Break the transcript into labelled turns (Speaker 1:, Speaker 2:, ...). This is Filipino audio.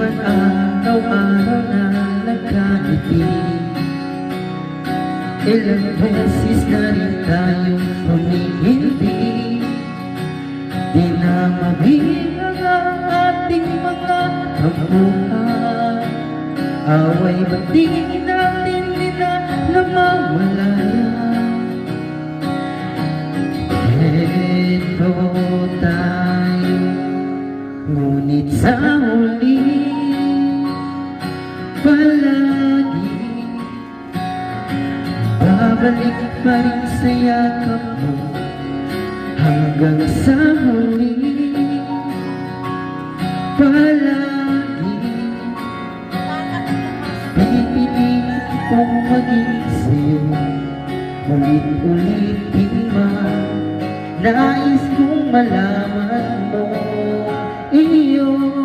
Speaker 1: man araw-araw na nagkangiti. Ilang beses na rin tayong humihindi. Di na mabilang ang ating mga tampuhan. Away ba't di natin namamalayan? Ito tayo, ngunit sa huli palagi babalik pa rin sa yakap mo. Hanggang sa huli palagi pipiliin kong maging sa'yo. Ulit-ulitin man, nais kong malaman mo iyo.